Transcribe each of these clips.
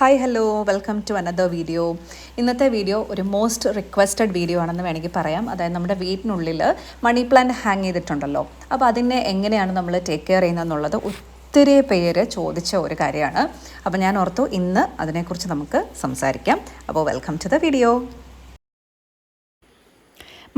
Hi hello welcome to another video. ഇന്നത്തെ video ഒരു most requested video ആണെന്ന് വേണമെങ്കിൽ പറയാം. അതായത് നമ്മുടെ വീട്ടിനുള്ളിൽ മണി പ്ലാന്റ് ഹാങ് ചെയ്തിട്ടുണ്ടല്ലോ, അപ്പോൾ അതിനെ എങ്ങനെയാണ് നമ്മൾ ടേക്ക് കെയർ ചെയ്യുന്നതെന്നുള്ളത് ഒത്തിരി പേര് ചോദിച്ച ഒരു കാര്യമാണ്. അപ്പോൾ ഞാൻ ഓർത്തു ഇന്ന് അതിനെക്കുറിച്ച് നമുക്ക് സംസാരിക്കാം. അപ്പോൾ വെൽക്കം ടു ദ വീഡിയോ.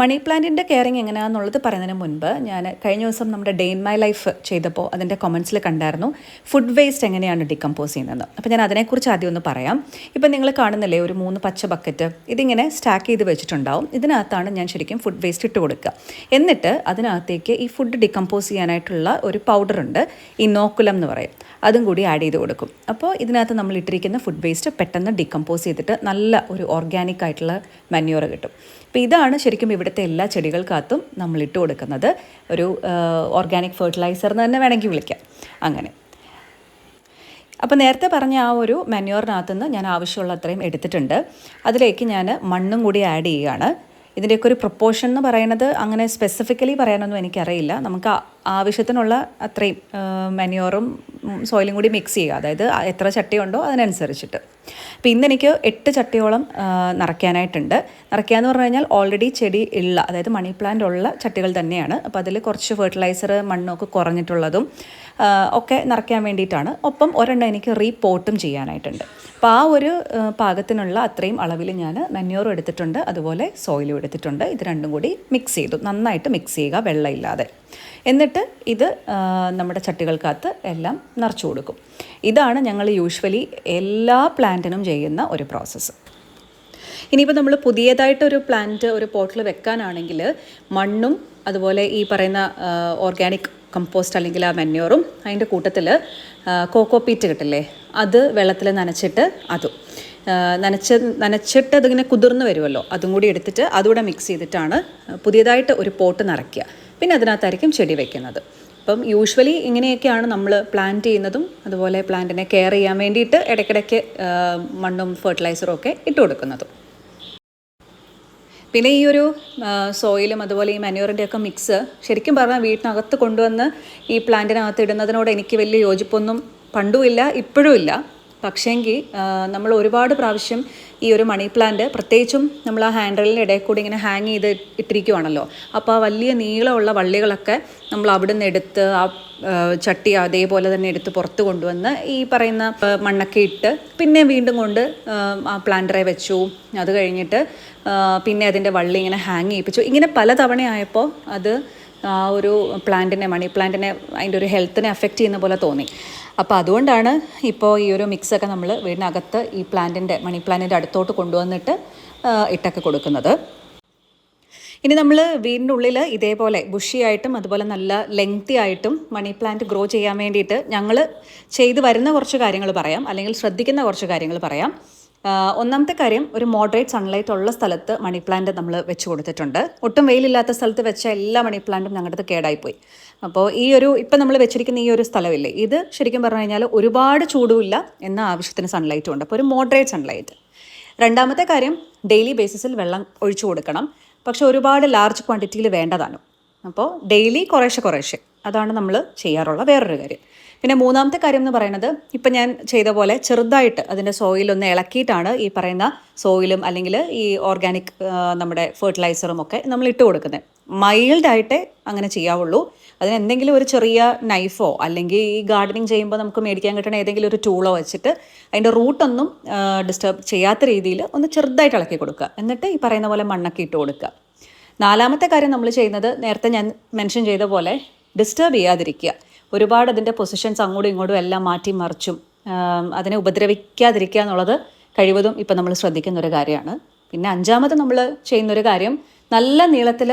മണി പ്ലാന്റിൻ്റെ കെയറിങ് എങ്ങനെയാണെന്നുള്ളത് പറയുന്നതിന് മുൻപ് ഞാൻ കഴിഞ്ഞ ദിവസം നമ്മുടെ ഡേ ഇൻ മൈ ലൈഫ് ചെയ്തപ്പോൾ അതിൻ്റെ കമൻസിൽ കണ്ടായിരുന്നു ഫുഡ് വേസ്റ്റ് എങ്ങനെയാണ് ഡിക്കമ്പോസ് ചെയ്യുന്നത്. അപ്പോൾ ഞാൻ അതിനെക്കുറിച്ച് ആദ്യം ഒന്ന് പറയാം. ഇപ്പം നിങ്ങൾ കാണുന്നില്ലേ ഒരു 3 പച്ച ബക്കറ്റ്, ഇതിങ്ങനെ സ്റ്റാക്ക് ചെയ്ത് വെച്ചിട്ടുണ്ടാവും. ഇതിനകത്താണ് ഞാൻ ശരിക്കും ഫുഡ് വേസ്റ്റ് ഇട്ട് കൊടുക്കുക. എന്നിട്ട് അതിനകത്തേക്ക് ഈ ഫുഡ് ഡിക്കമ്പോസ് ചെയ്യാനായിട്ടുള്ള ഒരു പൗഡറുണ്ട്, ഇനോക്കുലം എന്ന് പറയും, അതും കൂടി ആഡ് ചെയ്ത് കൊടുക്കും. അപ്പോൾ ഇതിനകത്ത് നമ്മൾ ഇട്ടിരിക്കുന്ന ഫുഡ് വേസ്റ്റ് പെട്ടെന്ന് ഡിക്കമ്പോസ് ചെയ്തിട്ട് നല്ല ഒരു ഓർഗാനിക് ആയിട്ടുള്ള മാന്യൂർ കിട്ടും. അപ്പോൾ ഇതാണ് ശരിക്കും ഇവിടുത്തെ എല്ലാ ചെടികൾക്കകത്തും നമ്മൾ ഇട്ട് കൊടുക്കുന്നത്. ഒരു ഓർഗാനിക് ഫെർട്ടിലൈസർ എന്ന് തന്നെ വേണമെങ്കിൽ വിളിക്കാം. അങ്ങനെ അപ്പോൾ നേരത്തെ പറഞ്ഞ ആ ഒരു മാന്യൂറിനകത്തുനിന്ന് ഞാൻ ആവശ്യമുള്ള അത്രയും എടുത്തിട്ടുണ്ട്. അതിലേക്ക് ഞാൻ മണ്ണും കൂടി ആഡ് ചെയ്യുകയാണ്. ഇതിൻ്റെയൊക്കെ ഒരു പ്രൊപ്പോർഷൻ എന്ന് പറയുന്നത് അങ്ങനെ സ്പെസിഫിക്കലി പറയാനൊന്നും എനിക്കറിയില്ല. നമുക്ക് ആവശ്യത്തിനുള്ള അത്രയും മാന്യൂറും സോയിലും കൂടി മിക്സ് ചെയ്യുക, അതായത് എത്ര ചട്ടിയുണ്ടോ അതിനനുസരിച്ചിട്ട്. അപ്പോൾ ഇന്നെനിക്ക് 8 ചട്ടിയോളം നിറയ്ക്കാനായിട്ടുണ്ട്. നിറയ്ക്കുക എന്ന് പറഞ്ഞു കഴിഞ്ഞാൽ ഓൾറെഡി ചെടി ഉള്ള, അതായത് മണി പ്ലാന്റ് ഉള്ള ചട്ടികൾ തന്നെയാണ്. അപ്പോൾ അതിൽ കുറച്ച് ഫെർട്ടിലൈസർ മണ്ണൊക്കെ കുറഞ്ഞിട്ടുള്ളതും ഒക്കെ നിറയ്ക്കാൻ വേണ്ടിയിട്ടാണ്. ഒപ്പം ഒരെണ്ണം എനിക്ക് റീപോട്ടും ചെയ്യാനായിട്ടുണ്ട്. അപ്പോൾ ആ ഒരു പാകത്തിനുള്ള അത്രയും അളവിൽ ഞാൻ മാന്യൂറും എടുത്തിട്ടുണ്ട്, അതുപോലെ സോയിലും എടുത്തിട്ടുണ്ട്. ഇത് രണ്ടും കൂടി മിക്സ് ചെയ്തു, നന്നായിട്ട് മിക്സ് ചെയ്യുക വെള്ളമില്ലാതെ. എന്നിട്ട് ഇത് നമ്മുടെ ചട്ടികൾക്കകത്ത് എല്ലാം നിറച്ചു കൊടുക്കും. ഇതാണ് ഞങ്ങൾ യൂഷ്വലി എല്ലാ പ്ലാന്റിനും ചെയ്യുന്ന ഒരു പ്രോസസ്സ്. ഇനിയിപ്പോൾ നമ്മൾ പുതിയതായിട്ടൊരു പ്ലാന്റ് ഒരു പോട്ടിൽ വെക്കാനാണെങ്കിൽ മണ്ണും അതുപോലെ ഈ പറയുന്ന ഓർഗാനിക് കമ്പോസ്റ്റ് അല്ലെങ്കിൽ ആ മാന്യൂറും അതിൻ്റെ കൂട്ടത്തിൽ കോക്കോപീറ്റ് കിട്ടില്ലേ, അത് വെള്ളത്തിൽ നനച്ചിട്ട് അതും നനച്ചിട്ട് അതിങ്ങനെ കുതിർന്ന് വരുമല്ലോ, അതും കൂടി എടുത്തിട്ട് അതുകൂടെ മിക്സ് ചെയ്തിട്ടാണ് പുതിയതായിട്ട് ഒരു പോട്ട് നിറയ്ക്കുക. പിന്നെ അതിനകത്തായിരിക്കും ചെടി വെക്കുന്നത്. അപ്പം യൂഷ്വലി ഇങ്ങനെയൊക്കെയാണ് നമ്മൾ പ്ലാന്റ് ചെയ്യുന്നതും അതുപോലെ പ്ലാന്റിനെ കെയർ ചെയ്യാൻ വേണ്ടിയിട്ട് ഇടയ്ക്കിടയ്ക്ക് മണ്ണും ഫെർട്ടിലൈസറും ഒക്കെ ഇട്ട് കൊടുക്കുന്നതും. പിന്നെ ഈ ഒരു സോയിലും അതുപോലെ ഈ മാന്യൂറിൻ്റെ ഒക്കെ മിക്സ് ശരിക്കും പറഞ്ഞാൽ വീട്ടിനകത്ത് കൊണ്ടുവന്ന് ഈ പ്ലാന്റിനകത്ത് ഇടുന്നതിനോട് എനിക്ക് വലിയ യോജിപ്പൊന്നും പണ്ടും ഇല്ല, ഇപ്പോഴും ഇല്ല. പക്ഷേങ്കിൽ നമ്മൾ ഒരുപാട് പ്രാവശ്യം ഈ ഒരു മണി പ്ലാന്റ് പ്രത്യേകിച്ചും നമ്മൾ ആ ഹാൻഡിലിൻ്റെ ഇടയിൽ കൂടി ഇങ്ങനെ ഹാങ് ചെയ്ത് ഇട്ടിരിക്കുവാണല്ലോ, അപ്പോൾ ആ വലിയ നീളമുള്ള വള്ളികളൊക്കെ നമ്മൾ അവിടെ നിന്ന് എടുത്ത് ആ ചട്ടി അതേപോലെ തന്നെ എടുത്ത് പുറത്ത് കൊണ്ടുവന്ന് ഈ പറയുന്ന മണ്ണൊക്കെ ഇട്ട് പിന്നെ വീണ്ടും കൊണ്ട് ആ പ്ലാന്ററെ വെച്ചു. അത് കഴിഞ്ഞിട്ട് പിന്നെ അതിൻ്റെ വള്ളി ഇങ്ങനെ ഹാങ് ചെയ്യിപ്പിച്ചു. ഇങ്ങനെ പലതവണയായപ്പോൾ അത് ആ ഒരു പ്ലാന്റിനെ, മണി പ്ലാന്റിനെ, അതിൻ്റെ ഒരു ഹെൽത്തിനെ അഫക്റ്റ് ചെയ്യുന്ന പോലെ തോന്നി. അപ്പോൾ അതുകൊണ്ടാണ് ഇപ്പോൾ ഈ ഒരു മിക്സൊക്കെ നമ്മൾ വീടിനകത്ത് ഈ മണി പ്ലാന്റിൻ്റെ അടുത്തോട്ട് കൊണ്ടുവന്നിട്ട് ഇട്ടൊക്കെ കൊടുക്കുന്നത്. ഇനി നമ്മൾ വീടിൻ്റെ ഉള്ളിൽ ഇതേപോലെ ബുഷിയായിട്ടും അതുപോലെ നല്ല ലെങ്തി ആയിട്ടും മണി പ്ലാന്റ് ഗ്രോ ചെയ്യാൻ വേണ്ടിയിട്ട് ഞങ്ങൾ ചെയ്ത് വരുന്ന കുറച്ച് കാര്യങ്ങൾ പറയാം, അല്ലെങ്കിൽ ശ്രദ്ധിക്കുന്ന കുറച്ച് കാര്യങ്ങൾ പറയാം. ഒന്നാമത്തെ കാര്യം, ഒരു മോഡറേറ്റ് സൺലൈറ്റ് ഉള്ള സ്ഥലത്ത് മണി പ്ലാന്റ് നമ്മൾ വെച്ച് കൊടുത്തിട്ടുണ്ട്. ഒട്ടും വെയിലില്ലാത്ത സ്ഥലത്ത് വെച്ച എല്ലാ മണി പ്ലാന്റും ഞങ്ങളുടെ കേടായിപ്പോയി. അപ്പോൾ ഈ ഒരു ഇപ്പം നമ്മൾ വെച്ചിരിക്കുന്ന ഈ ഒരു സ്ഥലമില്ലേ, ഇത് ശരിക്കും പറഞ്ഞു കഴിഞ്ഞാൽ ഒരുപാട് ചൂടുമില്ല, എന്നാൽ ആവശ്യത്തിന് സൺലൈറ്റും ഉണ്ട്. അപ്പോൾ ഒരു മോഡറേറ്റ് സൺലൈറ്റ്. രണ്ടാമത്തെ കാര്യം, ഡെയിലി ബേസിസിൽ വെള്ളം ഒഴിച്ചു കൊടുക്കണം. പക്ഷെ ഒരുപാട് ലാർജ് ക്വാണ്ടിറ്റിയിൽ വേണ്ടതാണ്. അപ്പോൾ ഡെയിലി കുറേശ്ശെ അതാണ് നമ്മൾ ചെയ്യാറുള്ള വേറൊരു കാര്യം. പിന്നെ മൂന്നാമത്തെ കാര്യം എന്ന് പറയുന്നത്, ഇപ്പം ഞാൻ ചെയ്ത പോലെ ചെറുതായിട്ട് അതിൻ്റെ സോയിലൊന്ന് ഇളക്കിയിട്ടാണ് ഈ പറയുന്ന സോയിലും അല്ലെങ്കിൽ ഈ ഓർഗാനിക് നമ്മുടെ ഫെർട്ടിലൈസറും ഒക്കെ നമ്മൾ ഇട്ട് കൊടുക്കുന്നത്. മൈൽഡായിട്ടേ അങ്ങനെ ചെയ്യാവുള്ളൂ. അതിന് എന്തെങ്കിലും ഒരു ചെറിയ നൈഫോ അല്ലെങ്കിൽ ഈ ഗാർഡനിങ് ചെയ്യുമ്പോൾ നമുക്ക് മേടിക്കാൻ കിട്ടുന്ന ഏതെങ്കിലും ഒരു ടൂളോ വെച്ചിട്ട് അതിൻ്റെ റൂട്ടൊന്നും ഡിസ്റ്റർബ് ചെയ്യാത്ത രീതിയിൽ ഒന്ന് ചെറുതായിട്ട് ഇളക്കി കൊടുക്കുക. എന്നിട്ട് ഈ പറയുന്ന പോലെ മണ്ണൊക്കെ ഇട്ട് കൊടുക്കുക. നാലാമത്തെ കാര്യം നമ്മൾ ചെയ്യുന്നത്, നേരത്തെ ഞാൻ മെൻഷൻ ചെയ്ത പോലെ ഡിസ്റ്റർബ് ചെയ്യാതിരിക്കുക. ഒരുപാട് അതിൻ്റെ പൊസിഷൻസ് അങ്ങോട്ടും ഇങ്ങോട്ടും എല്ലാം മാറ്റി മറിച്ചും അതിനെ ഉപദ്രവിക്കാതിരിക്കുക എന്നുള്ളത് കഴിവതും ഇപ്പം നമ്മൾ ശ്രദ്ധിക്കുന്ന ഒരു കാര്യമാണ്. പിന്നെ അഞ്ചാമത് നമ്മൾ ചെയ്യുന്നൊരു കാര്യം, നല്ല നീളത്തിൽ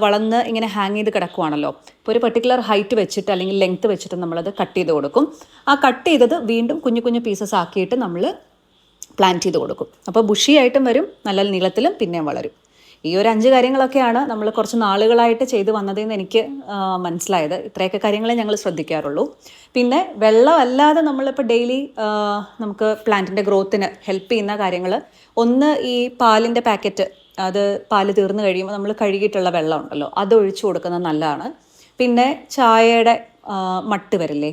വളർന്ന് ഇങ്ങനെ ഹാങ് ചെയ്ത് കിടക്കുവാണല്ലോ, ഇപ്പോൾ ഒരു പെർട്ടിക്കുലർ ഹൈറ്റ് വെച്ചിട്ട് അല്ലെങ്കിൽ ലെങ്ത്ത് വെച്ചിട്ട് നമ്മളത് കട്ട് ചെയ്ത് കൊടുക്കും. ആ കട്ട് ചെയ്തത് വീണ്ടും കുഞ്ഞു കുഞ്ഞു പീസസ് ആക്കിയിട്ട് നമ്മൾ പ്ലാന്റ് ചെയ്ത് കൊടുക്കും. അപ്പോൾ ബുഷിയായിട്ടും വരും, നല്ല നീളത്തിലും പിന്നെയും വളരും. ഈ ഒരു 5 കാര്യങ്ങളൊക്കെയാണ് നമ്മൾ കുറച്ച് നാളുകളായിട്ട് ചെയ്ത് വന്നതെന്ന് എനിക്ക് മനസ്സിലായത്. ഇത്രയൊക്കെ കാര്യങ്ങളെ ഞങ്ങൾ ശ്രദ്ധിക്കാറുള്ളൂ. പിന്നെ വെള്ളം അല്ലാതെ നമ്മളിപ്പോൾ ഡെയിലി നമുക്ക് പ്ലാന്റിൻ്റെ ഗ്രോത്തിന് ഹെൽപ്പ് ചെയ്യുന്ന കാര്യങ്ങൾ, ഒന്ന് ഈ പാലിൻ്റെ പാക്കറ്റ്, അത് പാല് തീർന്നു കഴിയുമ്പോൾ നമ്മൾ കഴുകിയിട്ടുള്ള വെള്ളം ഉണ്ടല്ലോ, അത് ഒഴിച്ചു കൊടുക്കുന്നത് നല്ലതാണ്. പിന്നെ ചായയുടെ മട്ട് വരില്ലേ,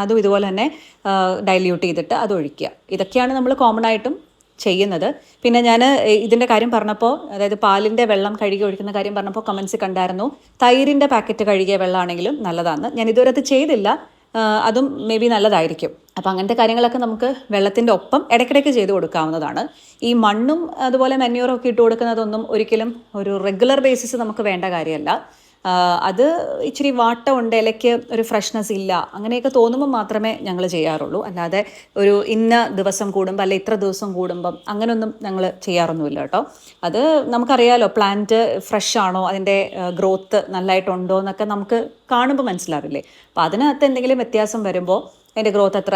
അതും ഇതുപോലെ തന്നെ ഡൈല്യൂട്ട് ചെയ്തിട്ട് അത് ഒഴിക്കുക. ഇതൊക്കെയാണ് നമ്മൾ കോമൺ ആയിട്ടും ചെയ്യുന്നത്. പിന്നെ ഞാൻ ഇതിൻ്റെ കാര്യം പറഞ്ഞപ്പോൾ, അതായത് പാലിൻ്റെ വെള്ളം കഴുകി ഒഴിക്കുന്ന കാര്യം പറഞ്ഞപ്പോൾ കമൻസ് കണ്ടായിരുന്നു തൈരിൻ്റെ പാക്കറ്റ് കഴുകിയ വെള്ളമാണെങ്കിലും നല്ലതാണ്. ഞാൻ ഇതുവരെ അത് ചെയ്തില്ല, അതും മേ ബി നല്ലതായിരിക്കും. അപ്പോൾ അങ്ങനത്തെ കാര്യങ്ങളൊക്കെ നമുക്ക് വെള്ളത്തിൻ്റെ ഒപ്പം ഇടയ്ക്കിടയ്ക്ക് ചെയ്ത് കൊടുക്കാവുന്നതാണ്. ഈ മണ്ണും അതുപോലെ മെന്യൂറും ഒക്കെ ഇട്ട് കൊടുക്കുന്നതൊന്നും ഒരിക്കലും ഒരു റെഗുലർ ബേസിസ് നമുക്ക് വേണ്ട കാര്യമല്ല. അത് ഇച്ചിരി വാട്ടമുണ്ട്, ഇലയ്ക്ക് ഒരു ഫ്രഷ്നെസ് ഇല്ല, അങ്ങനെയൊക്കെ തോന്നുമ്പോൾ മാത്രമേ ഞങ്ങൾ ചെയ്യാറുള്ളൂ. അല്ലാതെ ഒരു ഇന്ന ദിവസം കൂടുമ്പോൾ അല്ലെ ഇത്ര ദിവസം കൂടുമ്പം അങ്ങനെയൊന്നും ഞങ്ങൾ ചെയ്യാറൊന്നുമില്ല കേട്ടോ. അത് നമുക്കറിയാലോ, പ്ലാന്റ് ഫ്രഷ് ആണോ, അതിൻ്റെ ഗ്രോത്ത് നല്ലതായിട്ടുണ്ടോ എന്നൊക്കെ നമുക്ക് കാണുമ്പോൾ മനസ്സിലാവില്ലേ. അപ്പോൾ അതിനകത്ത് എന്തെങ്കിലും വ്യത്യാസം വരുമ്പോൾ അതിൻ്റെ ഗ്രോത്ത് അത്ര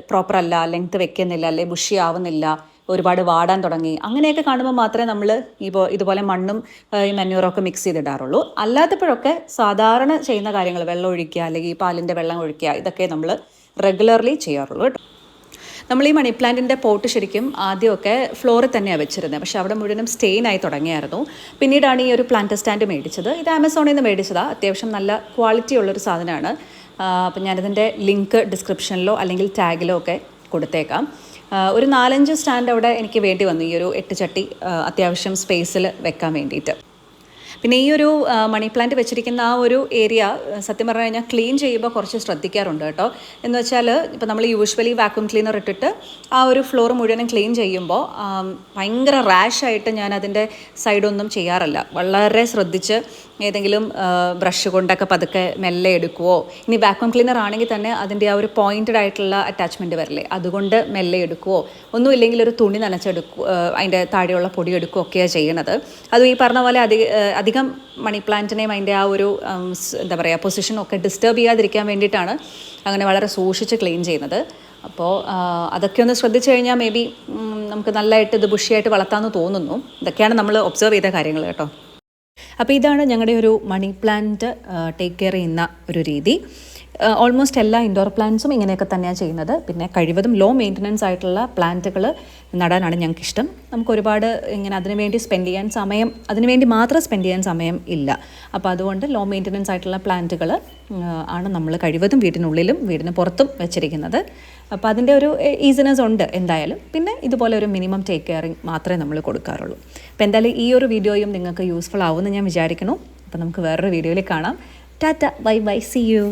പ്രോപ്പർ അല്ല, ലെങ്ത്ത് വെക്കുന്നില്ല, അല്ലെ ബുഷി ആവുന്നില്ല, ഒരുപാട് വാടാൻ തുടങ്ങി, അങ്ങനെയൊക്കെ കാണുമ്പോൾ മാത്രമേ നമ്മൾ ഇതുപോലെ മണ്ണും ഈ മെന്യൂറൊക്കെ മിക്സ് ചെയ്തിടാറുള്ളൂ. അല്ലാത്തപ്പോഴൊക്കെ സാധാരണ ചെയ്യുന്ന കാര്യങ്ങൾ, വെള്ളം ഒഴിക്കുക അല്ലെങ്കിൽ പാലിൻ്റെ വെള്ളം ഒഴിക്കുക, ഇതൊക്കെ നമ്മൾ റെഗുലർലി ചെയ്യാറുള്ളൂ കേട്ടോ. നമ്മൾ ഈ മണി പ്ലാന്റിൻ്റെ പോട്ട് ശരിക്കും ആദ്യമൊക്കെ ഫ്ലോറിൽ തന്നെയാണ് വെച്ചിരുന്നത്. പക്ഷേ അവിടെ മുഴുവനും സ്റ്റെയിൻ ആയി തുടങ്ങിയായിരുന്നു. പിന്നീടാണ് ഈ ഒരു പ്ലാന്റ് സ്റ്റാൻഡ് മേടിച്ചത്. ഇത് ആമസോണിൽ നിന്ന് മേടിച്ചതാണ്. അത്യാവശ്യം നല്ല ക്വാളിറ്റി ഉള്ളൊരു സാധനമാണ്. അപ്പം ഞാനിതിൻ്റെ ലിങ്ക് ഡിസ്ക്രിപ്ഷനിലോ അല്ലെങ്കിൽ ടാഗിലോ ഒക്കെ കൊടുത്തേക്കാം. ഒരു 4-5 സ്റ്റാൻഡ് അവിടെ എനിക്ക് വേണ്ടി വന്നു, ഈ ഒരു 8 ചട്ടി അത്യാവശ്യം സ്പേസിൽ വെക്കാൻ വേണ്ടിയിട്ട്. പിന്നെ ഈ ഒരു മണി പ്ലാന്റ് വെച്ചിരിക്കുന്ന ആ ഒരു ഏരിയ സത്യം പറഞ്ഞു കഴിഞ്ഞാൽ ക്ലീൻ ചെയ്യുമ്പോൾ കുറച്ച് ശ്രദ്ധിക്കാറുണ്ട് കേട്ടോ. എന്ന് വെച്ചാൽ ഇപ്പോൾ നമ്മൾ യൂഷ്വലി വാക്യൂം ക്ലീനർ ഇട്ടിട്ട് ആ ഒരു ഫ്ലോർ മുഴുവനും ക്ലീൻ ചെയ്യുമ്പോൾ ഭയങ്കര റാഷായിട്ട് ഞാൻ അതിൻ്റെ സൈഡൊന്നും ചെയ്യാറില്ല. വളരെ ശ്രദ്ധിച്ച് ഏതെങ്കിലും ബ്രഷ് കൊണ്ടൊക്കെ പതുക്കെ മെല്ലെ എടുക്കുവോ, ഇനി വാക്യൂം ക്ലീനർ ആണെങ്കിൽ തന്നെ അതിൻ്റെ ആ ഒരു പോയിൻറ്റഡ് ആയിട്ടുള്ള അറ്റാച്ച്മെൻറ്റ് വരില്ലേ, അതുകൊണ്ട് മെല്ലെ എടുക്കുവോ, ഒന്നുമില്ലെങ്കിൽ ഒരു തുണി നനച്ചെടുക്കുക, അതിൻ്റെ താഴെയുള്ള പൊടി എടുക്കുകയോ ഒക്കെയാണ് ചെയ്യണത്. അതും ഈ പറഞ്ഞ പോലെ അധികം മണി പ്ലാന്റിനെയും അതിൻ്റെ ആ ഒരു എന്താ പറയുക പൊസിഷനൊക്കെ ഡിസ്റ്റർബ് ചെയ്യാതിരിക്കാൻ വേണ്ടിയിട്ടാണ് അങ്ങനെ വളരെ സൂക്ഷിച്ച് ക്ലീൻ ചെയ്യുന്നത്. അപ്പോൾ അതൊക്കെ ഒന്ന് ശ്രദ്ധിച്ചു കഴിഞ്ഞാൽ മേ ബി നമുക്ക് നല്ലതായിട്ട് ഇത് ബുഷിയായിട്ട് വളർത്താമെന്ന് തോന്നുന്നു. ഇതൊക്കെയാണ് നമ്മൾ ഒബ്സർവ് ചെയ്ത കാര്യങ്ങൾ കേട്ടോ. അപ്പോൾ ഇതാണ് ഞങ്ങളുടെ ഒരു മണി പ്ലാന്റ് ടേക്ക് കെയർ ചെയ്യുന്ന ഒരു രീതി. ഓൾമോസ്റ്റ് എല്ലാ ഇൻഡോർ പ്ലാന്റ്സും ഇങ്ങനെയൊക്കെ തന്നെയാണ് ചെയ്യുന്നത്. പിന്നെ കഴിവതും ലോ മെയിൻ്റനൻസ് ആയിട്ടുള്ള പ്ലാന്റുകൾ നടാനാണ് ഞങ്ങൾക്കിഷ്ടം. നമുക്ക് ഒരുപാട് ഇങ്ങനെ അതിനുവേണ്ടി മാത്രം സ്പെൻഡ് ചെയ്യാൻ സമയം ഇല്ല. അപ്പോൾ അതുകൊണ്ട് ലോ മെയിൻ്റനൻസ് ആയിട്ടുള്ള പ്ലാന്റുകൾ ആണ് നമ്മൾ കഴിവതും വീടിനുള്ളിലും വീടിന് പുറത്തും വെച്ചിരിക്കുന്നത്. അപ്പോൾ അതിൻ്റെ ഒരു ഈസിനെസ് ഉണ്ട് എന്തായാലും. പിന്നെ ഇതുപോലെ ഒരു മിനിമം ടേക്ക് കെയറിങ് മാത്രമേ നമ്മൾ കൊടുക്കാറുള്ളൂ. അപ്പോൾ എന്തായാലും ഈ ഒരു വീഡിയോയും നിങ്ങൾക്ക് യൂസ്ഫുൾ ആവുമെന്ന് ഞാൻ വിചാരിക്കുന്നു. അപ്പോൾ നമുക്ക് വേറൊരു വീഡിയോയിൽ കാണാം. Ta-ta, bye bye, see U.